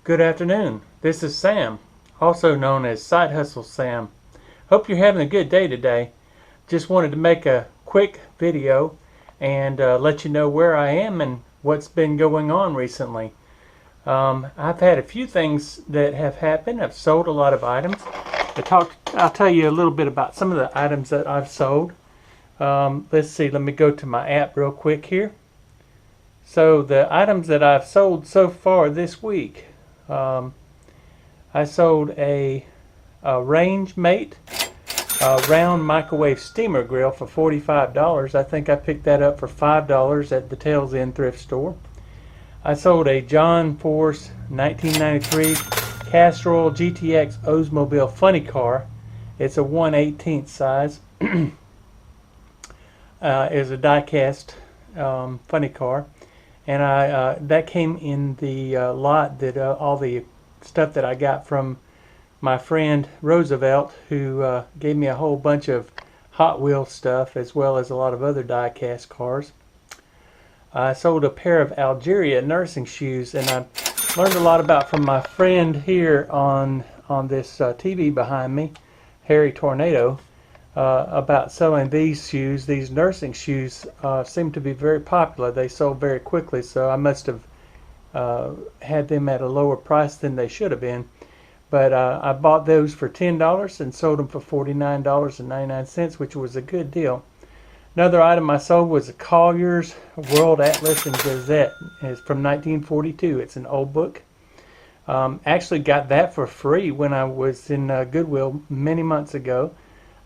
Good afternoon. This is Sam, also known as Side Hustle Sam. Hope you're having a good day today. Just wanted to make a quick video and let you know where I am and what's been going on recently. I've had a few things that have happened. I've sold a lot of items. I'll tell you a little bit about some of the items that I've sold. Let's see, let me go to my app real quick here. So the items that I've sold so far this week. I sold a Range Mate round microwave steamer grill for $45. I think I picked that up for $5 at the Tails End thrift store. I sold a John Force 1993 Castrol GTX Oldsmobile funny car. It's a 1/18 size. Is a die-cast funny car. And that came in the lot that all the stuff that I got from my friend Roosevelt, who gave me a whole bunch of Hot Wheels stuff as well as a lot of other die-cast cars. I sold a pair of Algeria nursing shoes, and I learned a lot about from my friend here on this TV behind me, Harry Tornado, about selling these shoes. These nursing shoes seem to be very popular. They sold very quickly, so I must have had them at a lower price than they should have been. But I bought those for $10 and sold them for $49.99, which was a good deal. Another item I sold was a Collier's World Atlas and Gazette. It's from 1942. It's an old book. Actually got that for free when I was in Goodwill many months ago.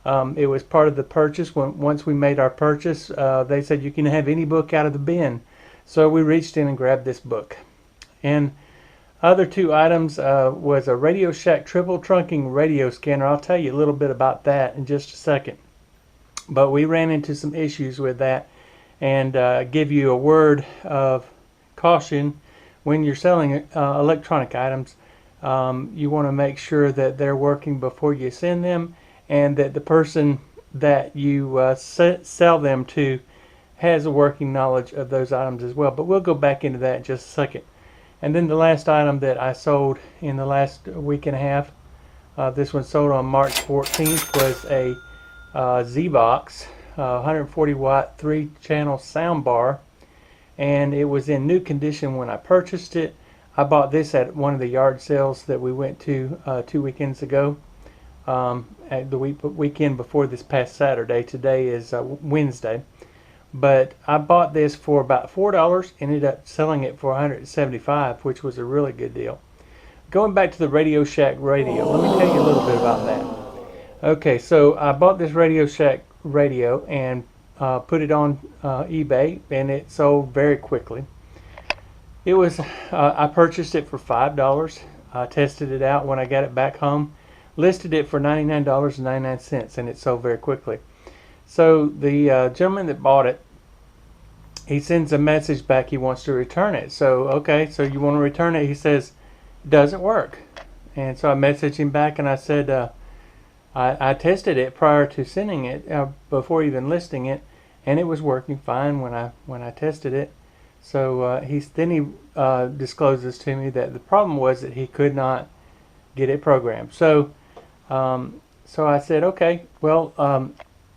It was part of the purchase. Once we made our purchase, they said you can have any book out of the bin. So we reached in and grabbed this book. And other two items was a Radio Shack triple trunking radio scanner. I'll tell you a little bit about that in just a second. But we ran into some issues with that, and give you a word of caution when you're selling electronic items. You want to make sure that they're working before you send them, and that the person that you sell them to has a working knowledge of those items as well. But we'll go back into that in just a second. And then the last item that I sold in the last week and a half, this one sold on March 14th, was a Z-Box 140 watt 3-channel sound bar, and it was in new condition when I purchased it. I bought this at one of the yard sales that we went to 2 weekends ago. At the weekend before this past Saturday. Today is Wednesday. But I bought this for about $4, ended up selling it for $175, which was a really good deal. Going back to the Radio Shack radio, let me tell you a little bit about that. Okay, so I bought this Radio Shack radio and put it on eBay, and it sold very quickly. It was I purchased it for $5. I tested it out when I got it back home. Listed it for $99.99, and it sold very quickly. So the gentleman that bought it, he sends a message back. He wants to return it. So, okay, so you want to return it? He says, it doesn't work. And so I messaged him back, and I said, I tested it prior to sending it, before even listing it, and it was working fine when I tested it. So he discloses to me that the problem was that he could not get it programmed. So I said, okay, well,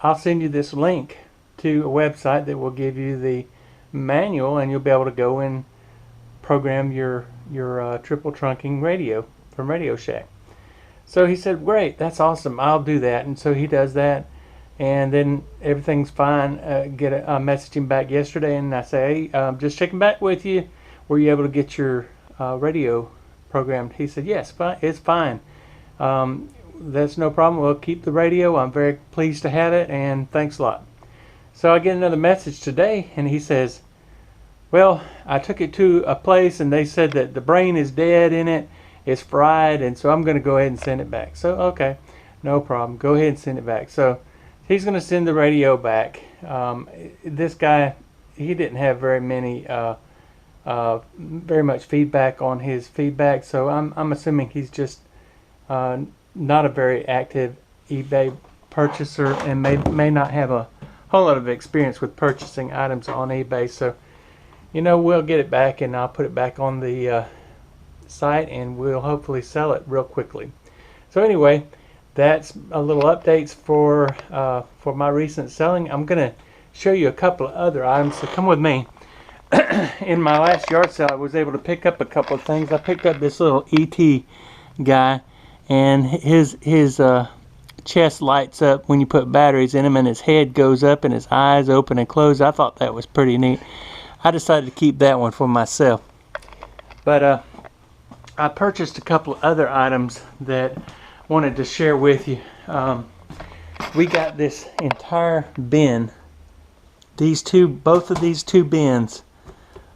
I'll send you this link to a website that will give you the manual, and you'll be able to go and program your triple trunking radio from Radio Shack. So he said, great, that's awesome, I'll do that. And so he does that, and then everything's fine. I messaged him back yesterday, and I say, hey, just checking back with you. Were you able to get your radio programmed? He said, yes, it's fine. That's no problem. We'll keep the radio. I'm very pleased to have it, and thanks a lot. So I get another message today, and he says, well, I took it to a place, and they said that the brain is dead in it. It's fried, and so I'm going to go ahead and send it back. So, okay, no problem. Go ahead and send it back. So he's going to send the radio back. This guy, he didn't have very much feedback on his feedback, so I'm assuming he's just not a very active eBay purchaser, and may not have a whole lot of experience with purchasing items on eBay. So, we'll get it back, and I'll put it back on the site, and we'll hopefully sell it real quickly. So anyway, that's a little updates for my recent selling. I'm gonna show you a couple of other items, so come with me. In my last yard sale, I was able to pick up a couple of things. I picked up this little ET guy, and his chest lights up when you put batteries in him, and his head goes up and his eyes open and close. I thought that was pretty neat. I decided to keep that one for myself. But I purchased a couple of other items that I wanted to share with you. We got this entire bin. Both of these two bins,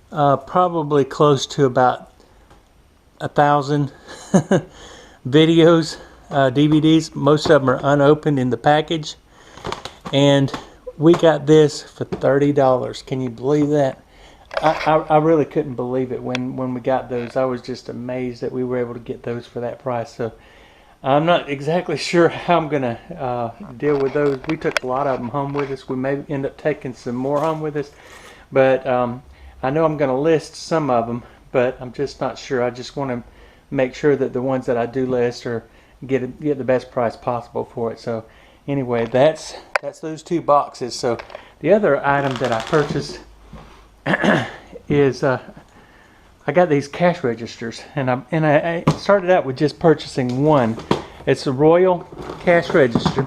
probably close to about 1,000 videos, DVDs. Most of them are unopened in the package, and we got this for $30. Can you believe that? I really couldn't believe it when we got those. I was just amazed that we were able to get those for that price. So I'm not exactly sure how I'm gonna deal with those. We took a lot of them home with us. We may end up taking some more home with us, but I know I'm gonna list some of them, but I'm just not sure. I just want to make sure that the ones that I do list are get the best price possible for it. So anyway, that's those two boxes. So the other item that I purchased is I got these cash registers, and I started out with just purchasing one. It's a Royal cash register,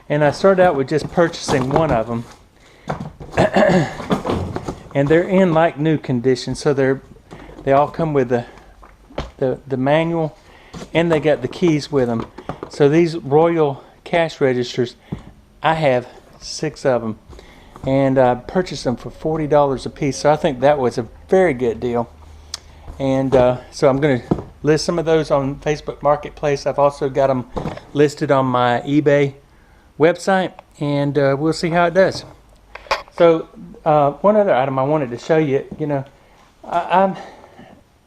and I started out with just purchasing one of them, and they're in like new condition. So they all come with the manual, and they got the keys with them. So these Royal cash registers, I have 6 of them, and I purchased them for $40 a piece. So I think that was a very good deal. And so I'm going to list some of those on Facebook Marketplace. I've also got them listed on my eBay website, and we'll see how it does. So one other item I wanted to show you. You know, I'm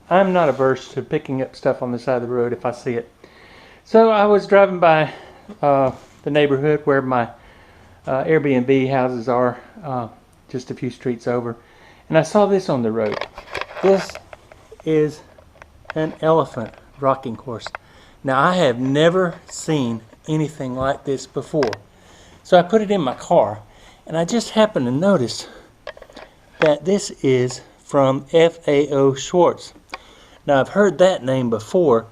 not averse to picking up stuff on the side of the road if I see it. So I was driving by the neighborhood where my Airbnb houses are, just a few streets over, and I saw this on the road. This is an elephant rocking horse. Now, I have never seen anything like this before. So I put it in my car, and I just happened to notice that this is from FAO Schwarz. Now, I've heard that name before,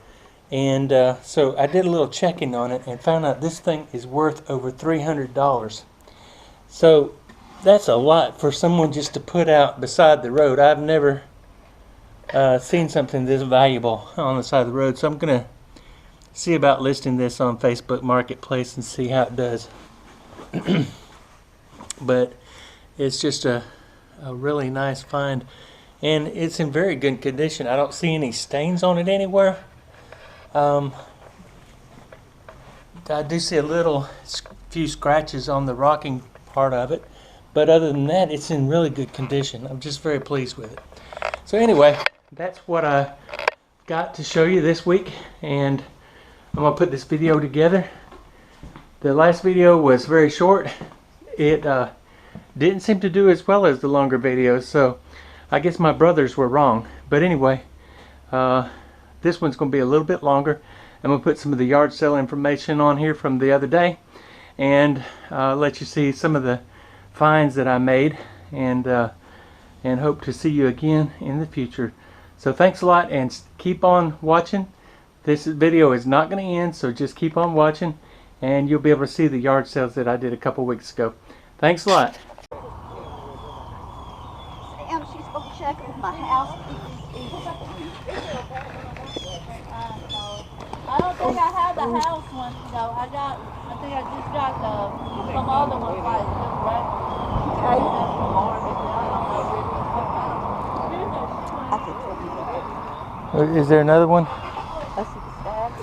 and so I did a little checking on it and found out this thing is worth over $300. So that's a lot for someone just to put out beside the road. I've never seen something this valuable on the side of the road, so I'm going to see about listing this on Facebook Marketplace and see how it does. But it's just a really nice find, and it's in very good condition. I don't see any stains on it anywhere. I do see a few scratches on the rocking part of it, but other than that, it's in really good condition. I'm just very pleased with it. So anyway, that's what I got to show you this week, and I'm going to put this video together. The last video was very short. It didn't seem to do as well as the longer videos, so I guess my brothers were wrong. But anyway, this one's going to be a little bit longer. I'm going to put some of the yard sale information on here from the other day, and let you see some of the finds that I made, and hope to see you again in the future. So thanks a lot, and keep on watching. This video is not going to end, so just keep on watching, and you'll be able to see the yard sales that I did a couple weeks ago. Thanks a lot. Sam, she's going to check with my house. I don't think I have the house one though. I think I just got some other one like just Okay. Is there another one? I see the stacks.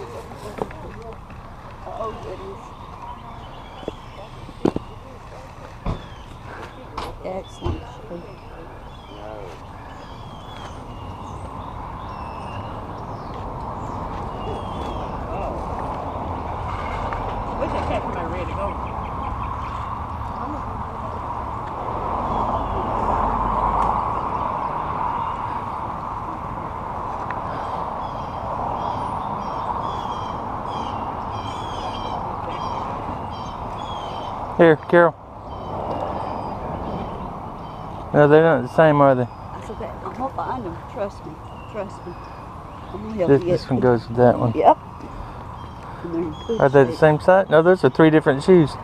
Oh, goodness. Excellent. Here, Carol. No, they're not the same, are they? I said, I'm gonna find them. Trust me. Trust me. I'm gonna help you This get one goes with that one. Yep. And they're in good Are they the shape. same size? No, those are 3 different shoes.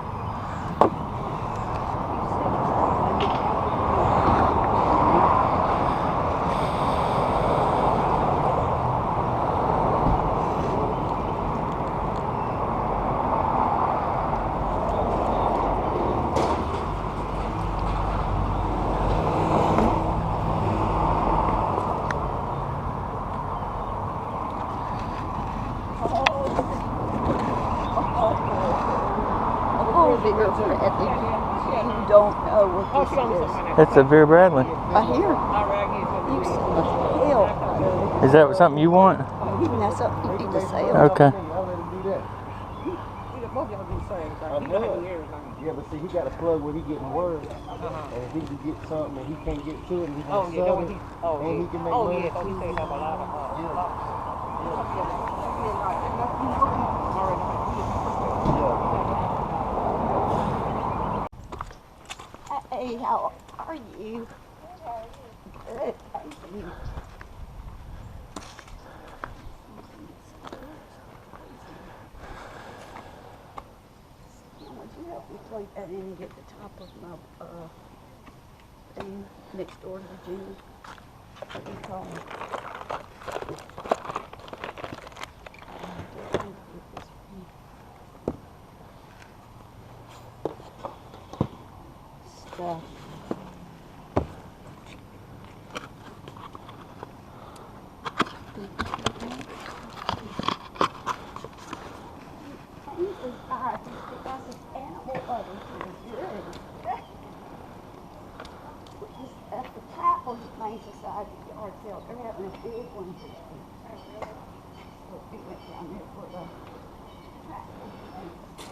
You don't know what this is. That's a Vera Bradley. I hear. You son of hell. Is that something you want? That's something you need to sell. Okay. Yeah, but see, he got a plug where he getting word, and if he can get something and he can't get to it, he can sell it, and he can make money. Hey, how are you? Good, thank you. Would you help me plug that in and get the top of my thing next door to the gym? What do you call it? Stuff. At the Tackle Humane Society yard sale, they're having a big one. So we went down there for the Tackle Humane Society.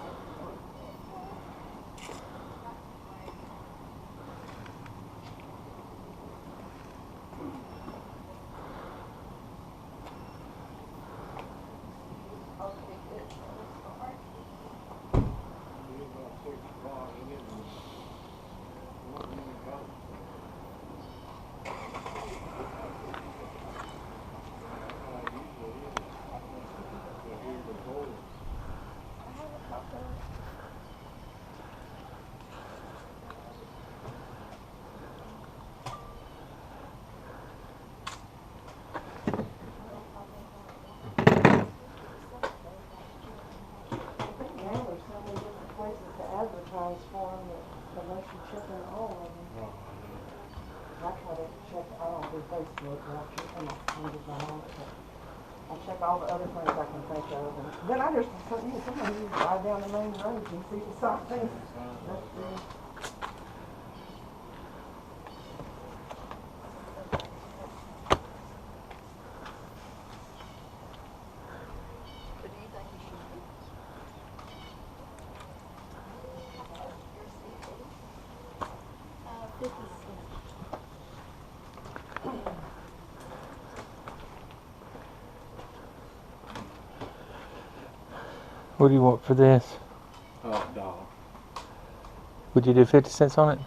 Advertise for them that unless you check in all of them. I try to check, I don't do Facebook, but I check them on I check all the other things I can think of. And then I just, sometimes you ride down the main road and see the signs. That's good. What do you want for this? $1. Would you do 50 cents on it?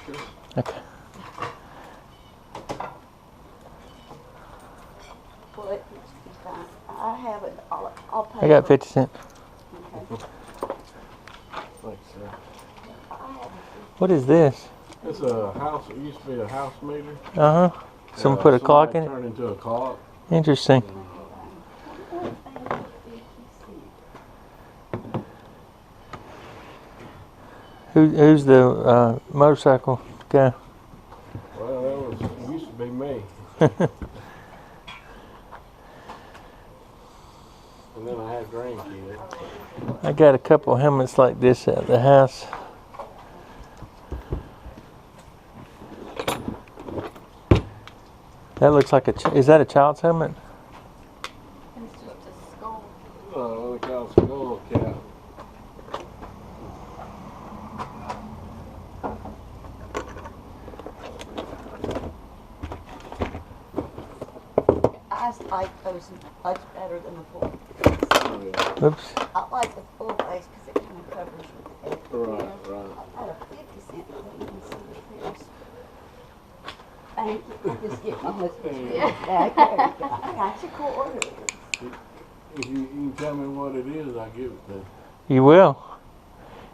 Sure. Okay. Well, it's fine. I have it. I'll pay. I got for 50 cents. Okay. Thanks, sir. What is this? It's a house, it used to be a house meter. Uh-huh. Someone put a clock in it? Turned into a clock. Interesting. Who's the motorcycle guy? Well, it used to be me. And then I had grandkids. I got a couple of helmets like this at the house. That looks like is that a child's helmet? It's just a skull. Look out, skull cap. I fast light goes much better than the full. Oops. I like the full face because it kind of covers your head. Right. I had a 50-cent thing in the pierce. Thank you. I just get my husband's back. I got your quarters. If you can tell me what it is, I'll give it to you. You will.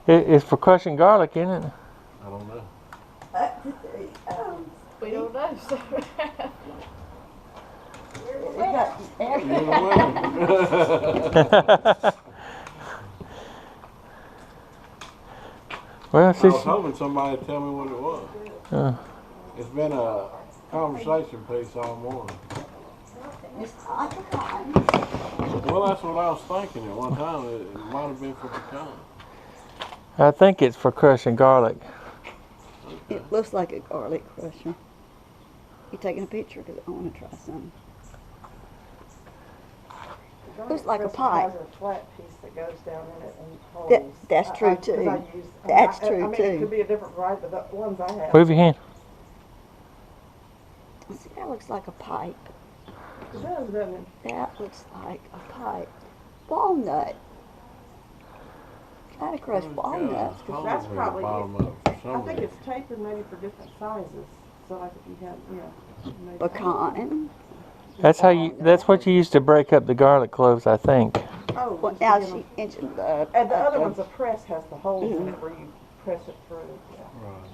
It's for crushing garlic, isn't it? I don't know. We don't know, so. We got You're the winner. Well, I since was hoping somebody would tell me what it was. It's been a conversation piece all morning. It's like a pie. Well, that's what I was thinking at one time. It might have been for pecan. I think it's for crushing garlic. It looks like a garlic crusher. You taking a picture because I want to try some. Looks like a pie. Has a flat piece that goes down in it and holds. That's true too. 'Cause I use- That's I true mean, it too. could be a different variety, but the ones I have. Move your hand. See, that looks like a pipe. It does, doesn't it? That looks like a pipe. Walnut. Gotta crush walnuts. That's probably it. bottom of it for I some think reason. it's tapered maybe for different sizes. So like if you have, maybe. Pecan. That's what you use to break up the garlic cloves, I think. Oh, Well, just now to get 'em- she mentioned the. And the other one's a press has the holes in it where you press it through. Yeah. Right.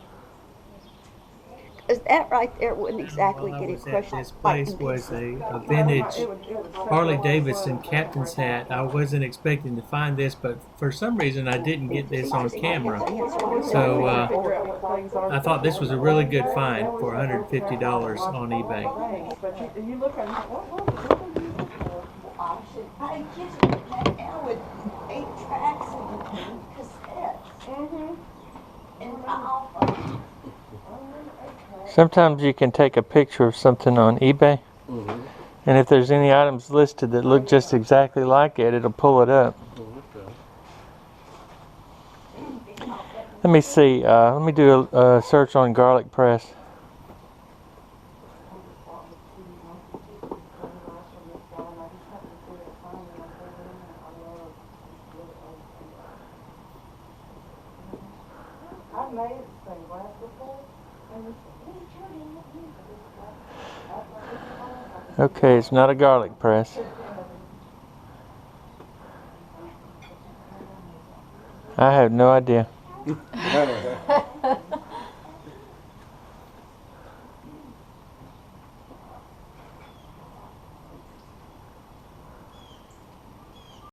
Is that right there wouldn't exactly While I get it was at crushed this like place in was pieces. a vintage It would Harley-Davidson captain's hat. I wasn't expecting to find this, but for some reason I didn't get this on camera. So I thought this was a really good find for $150 on eBay. But you look at it, what is it? I should pay kids that now with 8 tracks and cassettes. And alpha. Sometimes you can take a picture of something on eBay, and if there's any items listed that look just exactly like it, it'll pull it up. Let me see. Let me do a search on garlic press. I've made some glass before. Okay, it's not a garlic press. I have no idea.